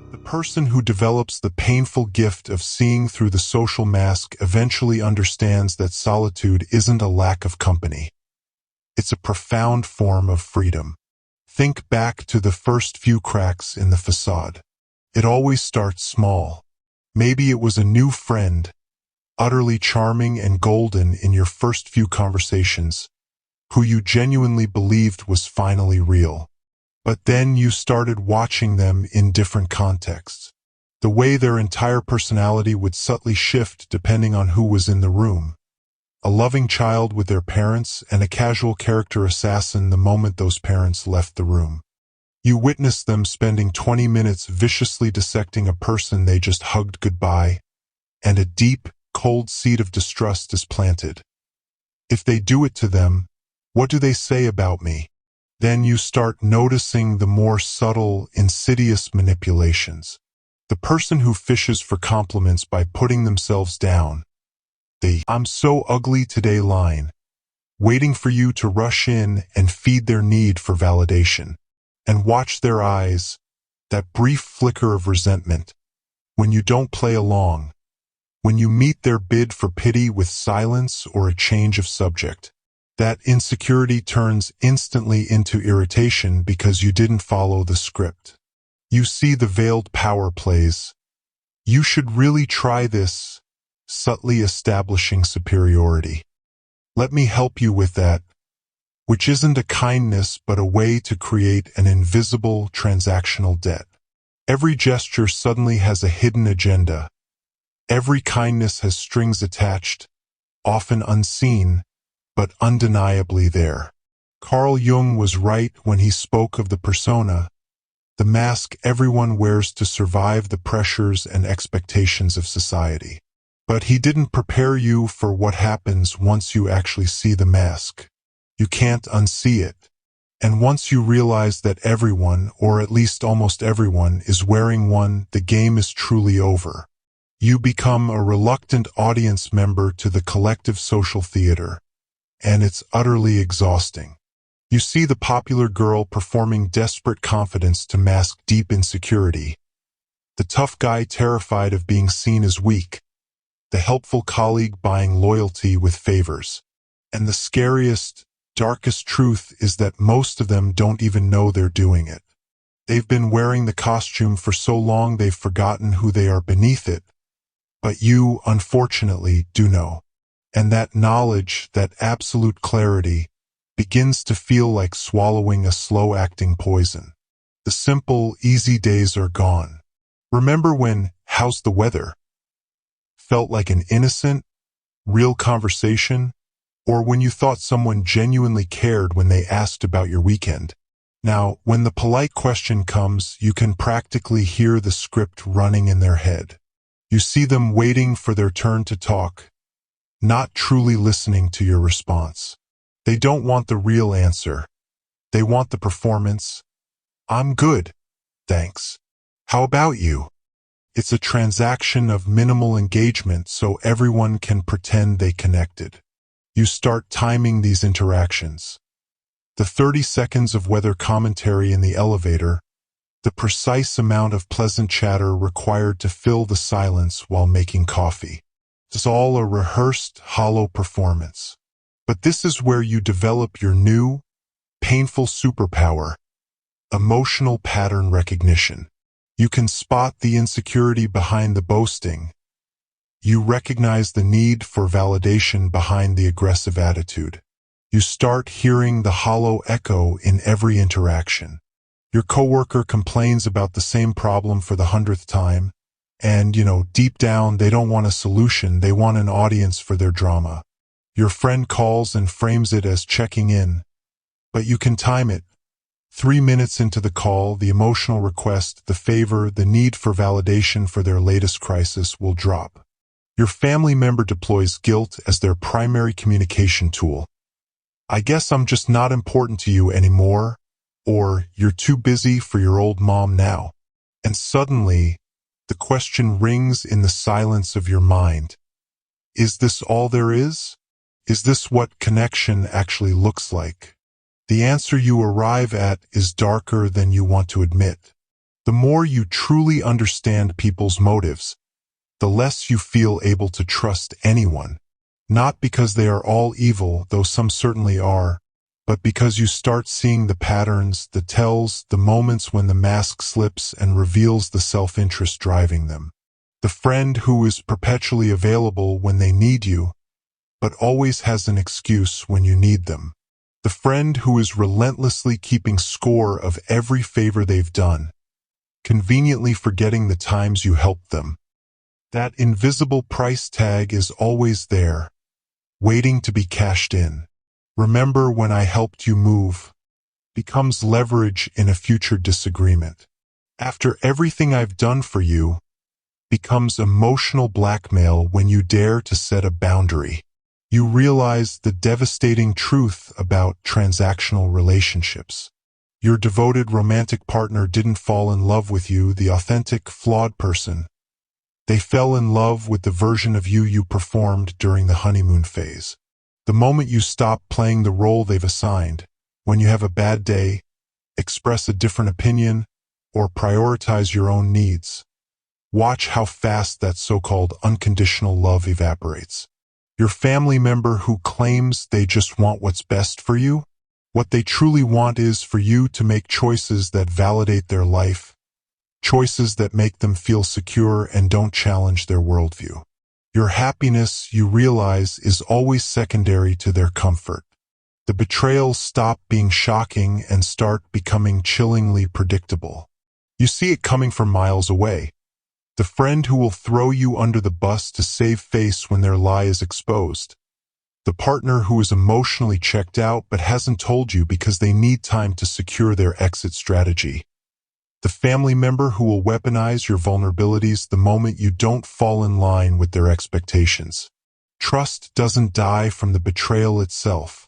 The person who develops the painful gift of seeing through the social mask eventually understands that solitude isn't a lack of company. It's a profound form of freedom. Think back to the first few cracks in the facade. It always starts small. Maybe it was a new friend, utterly charming and golden in your first few conversations, who you genuinely believed was finally real. But then you started watching them in different contexts. The way their entire personality would subtly shift depending on who was in the room. A loving child with their parents and a casual character assassin the moment those parents left the room. You witnessed them spending 20 minutes viciously dissecting a person they just hugged goodbye, and a deep, cold seed of distrust is planted. If they do it to them, what do they say about me? Then you start noticing the more subtle, insidious manipulations. The person who fishes for compliments by putting themselves down. The "I'm so ugly today" line, waiting for you to rush in and feed their need for validation. And watch their eyes, that brief flicker of resentment, when you don't play along, when you meet their bid for pity with silence or a change of subject. That insecurity turns instantly into irritation because you didn't follow the script. You see the veiled power plays. You should really try this, subtly establishing superiority. Let me help you with that, which isn't a kindness but a way to create an invisible transactional debt. Every gesture suddenly has a hidden agenda. Every kindness has strings attached, often unseen, but undeniably there. Carl Jung was right when he spoke of the persona, the mask everyone wears to survive the pressures and expectations of society. But he didn't prepare you for what happens once you actually see the mask. You can't unsee it. And once you realize that everyone, or at least almost everyone, is wearing one, the game is truly over. You become a reluctant audience member to the collective social theater. And it's utterly exhausting. You see the popular girl performing desperate confidence to mask deep insecurity, the tough guy terrified of being seen as weak, the helpful colleague buying loyalty with favors. And the scariest, darkest truth is that most of them don't even know they're doing it. They've been wearing the costume for so long they've forgotten who they are beneath it. But you, unfortunately, do know. And that knowledge, that absolute clarity, begins to feel like swallowing a slow-acting poison. The simple, easy days are gone. Remember when "how's the weather" felt like an innocent, real conversation, or when you thought someone genuinely cared when they asked about your weekend? Now, when the polite question comes, you can practically hear the script running in their head. You see them waiting for their turn to talk, not truly listening to your response. They don't want the real answer. They want the performance. "I'm good, thanks. How about you?" It's a transaction of minimal engagement so everyone can pretend they connected. You start timing these interactions. The 30 seconds of weather commentary in the elevator, the precise amount of pleasant chatter required to fill the silence while making coffee. It's all a rehearsed, hollow performance. But this is where you develop your new, painful superpower, emotional pattern recognition. You can spot the insecurity behind the boasting. You recognize the need for validation behind the aggressive attitude. You start hearing the hollow echo in every interaction. Your coworker complains about the same problem for the 100th time, and, deep down, they don't want a solution, they want an audience for their drama. Your friend calls and frames it as checking in, but you can time it. 3 minutes into the call, the emotional request, the favor, the need for validation for their latest crisis will drop. Your family member deploys guilt as their primary communication tool. "I guess I'm just not important to you anymore," or "You're too busy for your old mom now." And suddenly, the question rings in the silence of your mind. Is this all there is? Is this what connection actually looks like? The answer you arrive at is darker than you want to admit. The more you truly understand people's motives, the less you feel able to trust anyone. Not because they are all evil, though some certainly are, but because you start seeing the patterns, the tells, the moments when the mask slips and reveals the self-interest driving them. The friend who is perpetually available when they need you, but always has an excuse when you need them. The friend who is relentlessly keeping score of every favor they've done, conveniently forgetting the times you helped them. That invisible price tag is always there, waiting to be cashed in. Remember when I helped you move, becomes leverage in a future disagreement. After everything I've done for you, becomes emotional blackmail when you dare to set a boundary. You realize the devastating truth about transactional relationships. Your devoted romantic partner didn't fall in love with you, the authentic, flawed person. They fell in love with the version of you you performed during the honeymoon phase. The moment you stop playing the role they've assigned, when you have a bad day, express a different opinion, or prioritize your own needs, watch how fast that so-called unconditional love evaporates. Your family member who claims they just want what's best for you, what they truly want is for you to make choices that validate their life, choices that make them feel secure and don't challenge their worldview. Your happiness, you realize, is always secondary to their comfort. The betrayals stop being shocking and start becoming chillingly predictable. You see it coming from miles away. The friend who will throw you under the bus to save face when their lie is exposed. The partner who is emotionally checked out but hasn't told you because they need time to secure their exit strategy. The family member who will weaponize your vulnerabilities the moment you don't fall in line with their expectations. Trust doesn't die from the betrayal itself.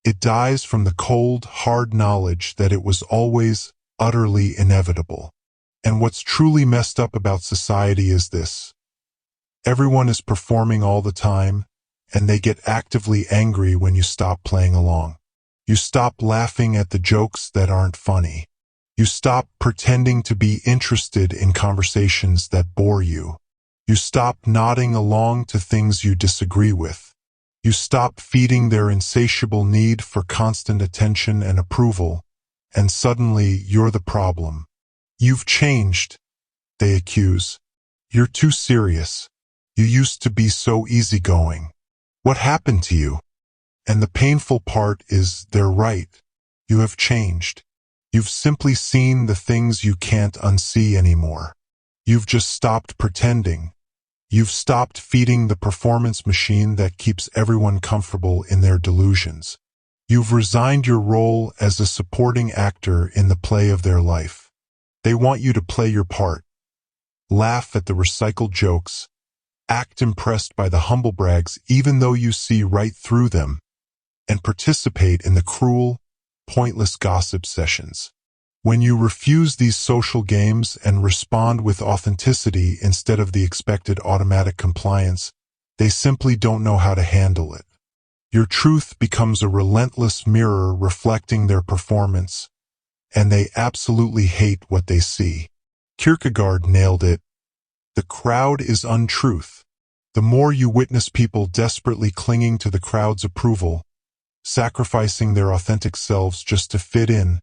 It dies from the cold, hard knowledge that it was always utterly inevitable. And what's truly messed up about society is this. Everyone is performing all the time, and they get actively angry when you stop playing along. You stop laughing at the jokes that aren't funny. You stop pretending to be interested in conversations that bore you. You stop nodding along to things you disagree with. You stop feeding their insatiable need for constant attention and approval, and suddenly you're the problem. You've changed, they accuse. You're too serious. You used to be so easygoing. What happened to you? And the painful part is they're right. You have changed. You've simply seen the things you can't unsee anymore. You've just stopped pretending. You've stopped feeding the performance machine that keeps everyone comfortable in their delusions. You've resigned your role as a supporting actor in the play of their life. They want you to play your part, laugh at the recycled jokes, act impressed by the humble brags even though you see right through them, and participate in the cruel, pointless gossip sessions. When you refuse these social games and respond with authenticity instead of the expected automatic compliance, they simply don't know how to handle it. Your truth becomes a relentless mirror reflecting their performance, and they absolutely hate what they see. Kierkegaard nailed it. The crowd is untruth. The more you witness people desperately clinging to the crowd's approval, sacrificing their authentic selves just to fit in,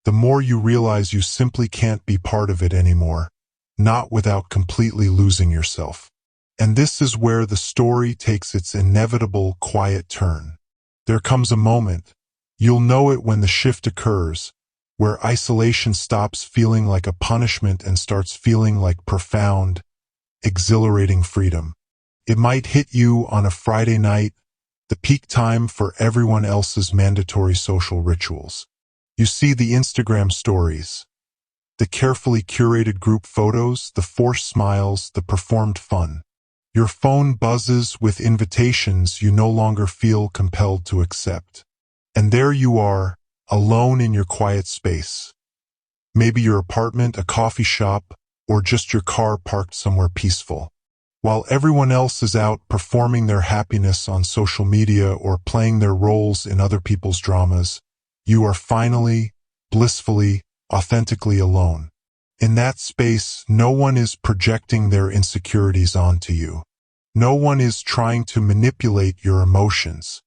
the more you realize you simply can't be part of it anymore, not without completely losing yourself. And this is where the story takes its inevitable quiet turn. There comes a moment, you'll know it when the shift occurs, where isolation stops feeling like a punishment and starts feeling like profound, exhilarating freedom. It might hit you on a Friday night, the peak time for everyone else's mandatory social rituals. You see the Instagram stories, the carefully curated group photos, the forced smiles, the performed fun. Your phone buzzes with invitations you no longer feel compelled to accept. And there you are, alone in your quiet space. Maybe your apartment, a coffee shop, or just your car parked somewhere peaceful. While everyone else is out performing their happiness on social media or playing their roles in other people's dramas, you are finally, blissfully, authentically alone. In that space, no one is projecting their insecurities onto you. No one is trying to manipulate your emotions.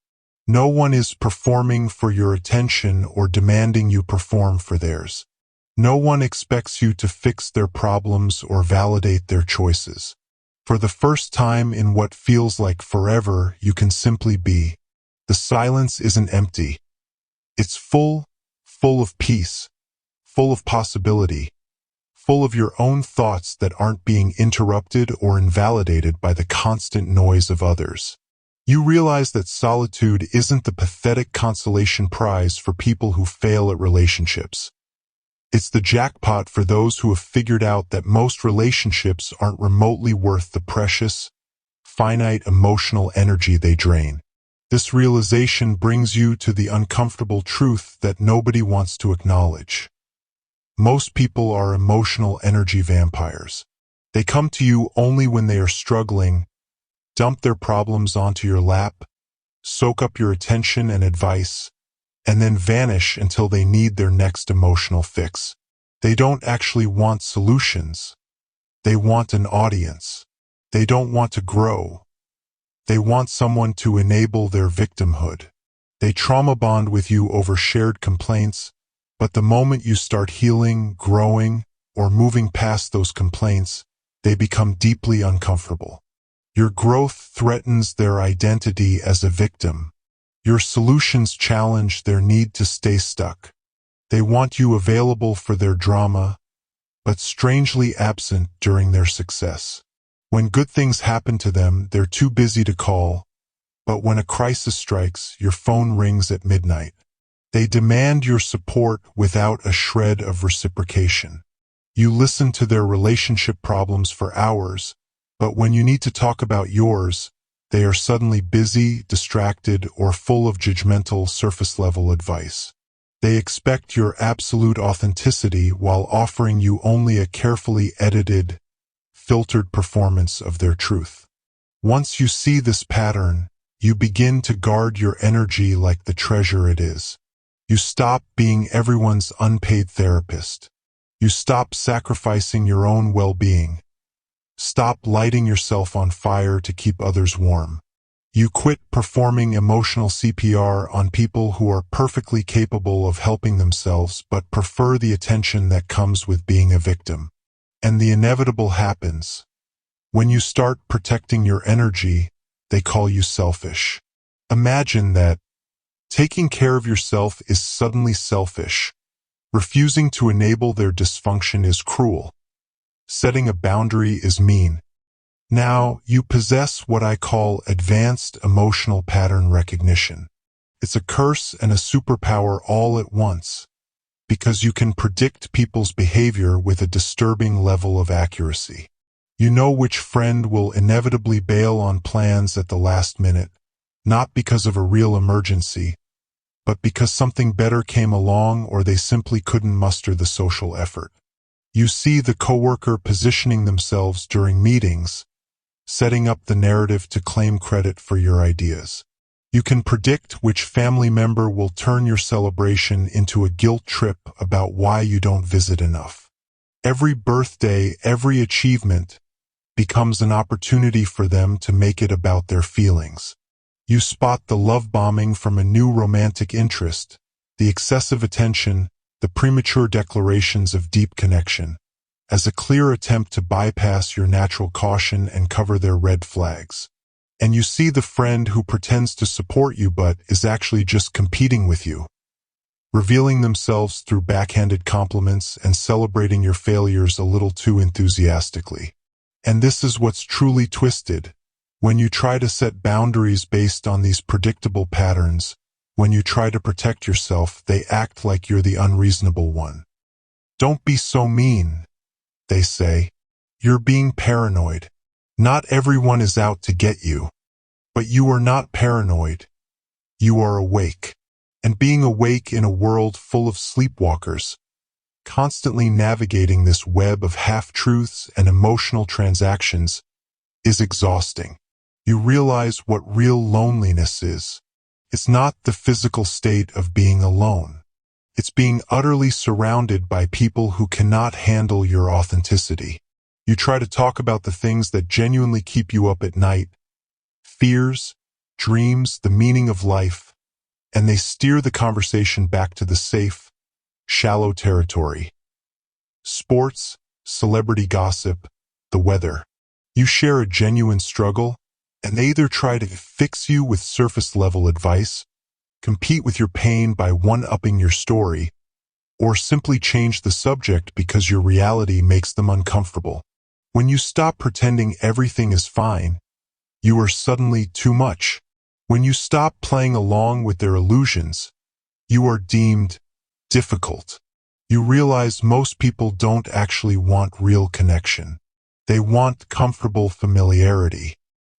No one is performing for your attention or demanding you perform for theirs. No one expects you to fix their problems or validate their choices. For the first time in what feels like forever, you can simply be. The silence isn't empty. It's full of peace, full of possibility, full of your own thoughts that aren't being interrupted or invalidated by the constant noise of others. You realize that solitude isn't the pathetic consolation prize for people who fail at relationships. It's the jackpot for those who have figured out that most relationships aren't remotely worth the precious, finite emotional energy they drain. This realization brings you to the uncomfortable truth that nobody wants to acknowledge. Most people are emotional energy vampires. They come to you only when they are struggling, dump their problems onto your lap, soak up your attention and advice, and then vanish until they need their next emotional fix. They don't actually want solutions. They want an audience. They don't want to grow. They want someone to enable their victimhood. They trauma bond with you over shared complaints, but the moment you start healing, growing, or moving past those complaints, they become deeply uncomfortable. Your growth threatens their identity as a victim. Your solutions challenge their need to stay stuck. They want you available for their drama, but strangely absent during their success. When good things happen to them, they're too busy to call, but when a crisis strikes, your phone rings at midnight. They demand your support without a shred of reciprocation. You listen to their relationship problems for hours, but when you need to talk about yours, they are suddenly busy, distracted, or full of judgmental, surface-level advice. They expect your absolute authenticity while offering you only a carefully edited, filtered performance of their truth. Once you see this pattern, you begin to guard your energy like the treasure it is. You stop being everyone's unpaid therapist. You stop sacrificing your own well-being. Stop lighting yourself on fire to keep others warm. You quit performing emotional CPR on people who are perfectly capable of helping themselves but prefer the attention that comes with being a victim. And the inevitable happens. When you start protecting your energy, they call you selfish. Imagine that taking care of yourself is suddenly selfish. Refusing to enable their dysfunction is cruel. Setting a boundary is mean. Now, you possess what I call advanced emotional pattern recognition. It's a curse and a superpower all at once, because you can predict people's behavior with a disturbing level of accuracy. You know which friend will inevitably bail on plans at the last minute, not because of a real emergency, but because something better came along or they simply couldn't muster the social effort. You see the coworker positioning themselves during meetings, setting up the narrative to claim credit for your ideas. You can predict which family member will turn your celebration into a guilt trip about why you don't visit enough. Every birthday, every achievement becomes an opportunity for them to make it about their feelings. You spot the love bombing from a new romantic interest, the excessive attention, the premature declarations of deep connection, as a clear attempt to bypass your natural caution and cover their red flags. And you see the friend who pretends to support you but is actually just competing with you, revealing themselves through backhanded compliments and celebrating your failures a little too enthusiastically. And this is what's truly twisted. When you try to set boundaries based on these predictable patterns, when you try to protect yourself, they act like you're the unreasonable one. Don't be so mean, they say. You're being paranoid. Not everyone is out to get you. But you are not paranoid. You are awake. And being awake in a world full of sleepwalkers, constantly navigating this web of half-truths and emotional transactions, is exhausting. You realize what real loneliness is. It's not the physical state of being alone. It's being utterly surrounded by people who cannot handle your authenticity. You try to talk about the things that genuinely keep you up at night, fears, dreams, the meaning of life, and they steer the conversation back to the safe, shallow territory. Sports, celebrity gossip, the weather. You share a genuine struggle, and they either try to fix you with surface-level advice, compete with your pain by one-upping your story, or simply change the subject because your reality makes them uncomfortable. When you stop pretending everything is fine, you are suddenly too much. When you stop playing along with their illusions, you are deemed difficult. You realize most people don't actually want real connection. They want comfortable familiarity.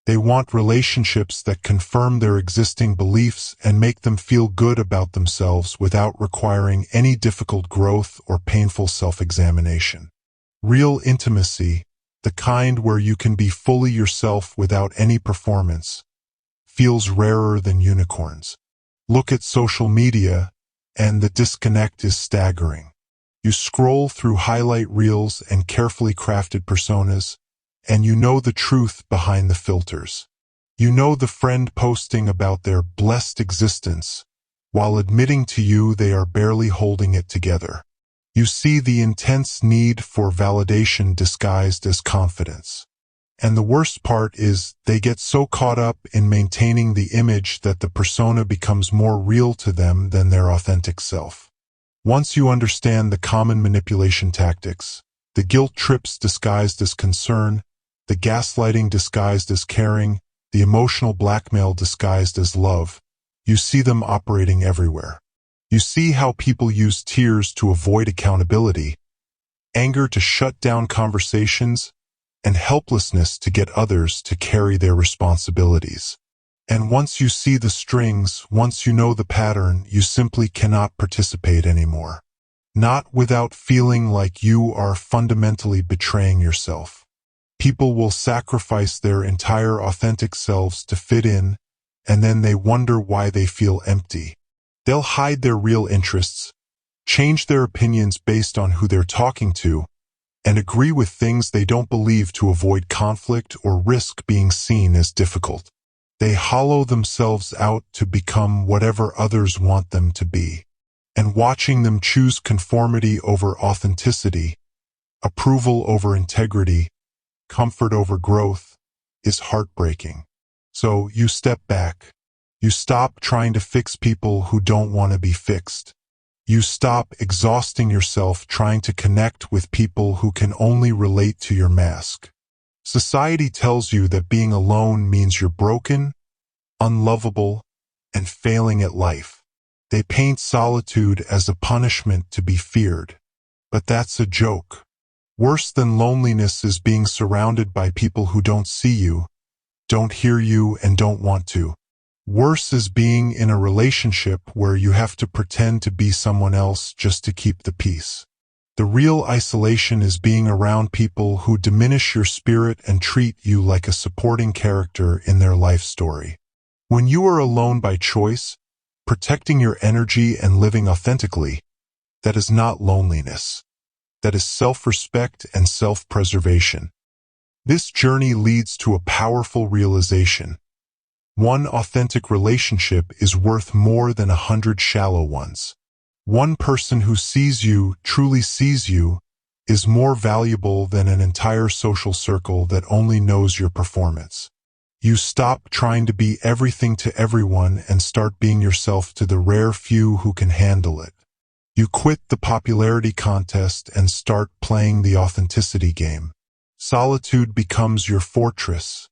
They want relationships that confirm their existing beliefs and make them feel good about themselves without requiring any difficult growth or painful self-examination. Real intimacy, the kind where you can be fully yourself without any performance, feels rarer than unicorns. Look at social media, and the disconnect is staggering. You scroll through highlight reels and carefully crafted personas, and you know the truth behind the filters. You know the friend posting about their blessed existence, while admitting to you they are barely holding it together. You see the intense need for validation disguised as confidence. And the worst part is they get so caught up in maintaining the image that the persona becomes more real to them than their authentic self. Once you understand the common manipulation tactics, the guilt trips disguised as concern, the gaslighting disguised as caring, the emotional blackmail disguised as love, you see them operating everywhere. You see how people use tears to avoid accountability, anger to shut down conversations, and helplessness to get others to carry their responsibilities. And once you see the strings, once you know the pattern, you simply cannot participate anymore. Not without feeling like you are fundamentally betraying yourself. People will sacrifice their entire authentic selves to fit in, and then they wonder why they feel empty. They'll hide their real interests, change their opinions based on who they're talking to, and agree with things they don't believe to avoid conflict or risk being seen as difficult. They hollow themselves out to become whatever others want them to be. And watching them choose conformity over authenticity, approval over integrity, comfort over growth, is heartbreaking. So you step back. You stop trying to fix people who don't want to be fixed. You stop exhausting yourself trying to connect with people who can only relate to your mask. Society tells you that being alone means you're broken, unlovable, and failing at life. They paint solitude as a punishment to be feared. But that's a joke. Worse than loneliness is being surrounded by people who don't see you, don't hear you, and don't want to. Worse is being in a relationship where you have to pretend to be someone else just to keep the peace. The real isolation is being around people who diminish your spirit and treat you like a supporting character in their life story. When you are alone by choice, protecting your energy and living authentically, that is not loneliness. That is self-respect and self-preservation. This journey leads to a powerful realization. One authentic relationship is worth more than 100 shallow ones. One person who sees you, truly sees you, is more valuable than an entire social circle that only knows your performance. You stop trying to be everything to everyone and start being yourself to the rare few who can handle it. You quit the popularity contest and start playing the authenticity game. Solitude becomes your fortress,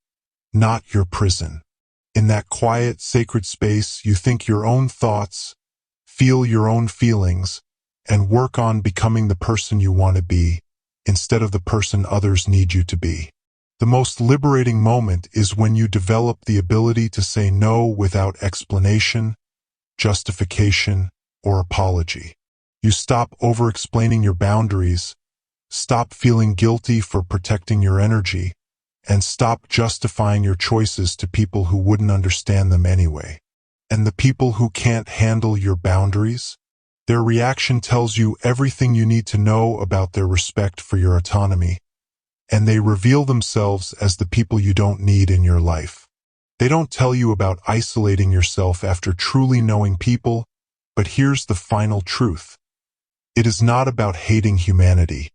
not your prison. In that quiet, sacred space, you think your own thoughts, feel your own feelings, and work on becoming the person you want to be, instead of the person others need you to be. The most liberating moment is when you develop the ability to say no without explanation, justification, or apology. You stop over-explaining your boundaries, stop feeling guilty for protecting your energy, and stop justifying your choices to people who wouldn't understand them anyway. And the people who can't handle your boundaries, Their reaction tells you everything you need to know about their respect for your autonomy, and they reveal themselves as the people you don't need in your life. They don't tell you about isolating yourself after truly knowing people, but here's the final truth. It is not about hating humanity.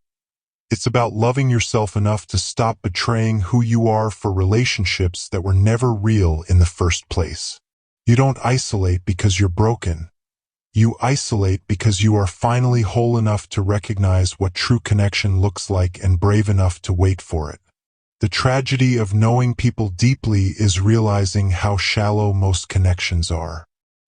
It's about loving yourself enough to stop betraying who you are for relationships that were never real in the first place. You don't isolate because you're broken. You isolate because you are finally whole enough to recognize what true connection looks like and brave enough to wait for it. The tragedy of knowing people deeply is realizing how shallow most connections are.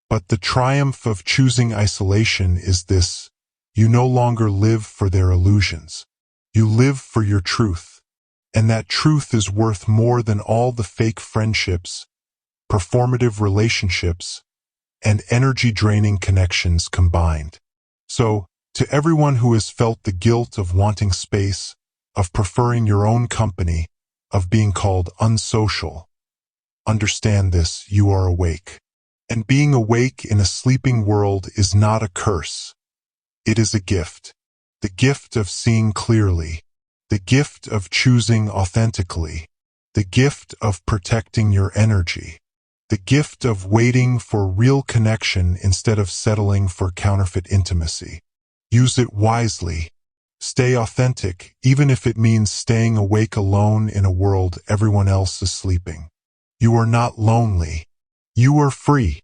But the triumph of choosing isolation is this: you no longer live for their illusions. You live for your truth, and that truth is worth more than all the fake friendships, performative relationships, and energy-draining connections combined. So, to everyone who has felt the guilt of wanting space, of preferring your own company, of being called unsocial, understand this: you are awake. And being awake in a sleeping world is not a curse. It is a gift. The gift of seeing clearly, the gift of choosing authentically, the gift of protecting your energy, the gift of waiting for real connection instead of settling for counterfeit intimacy. Use it wisely. Stay authentic, even if it means staying awake alone in a world everyone else is sleeping. You are not lonely. You are free.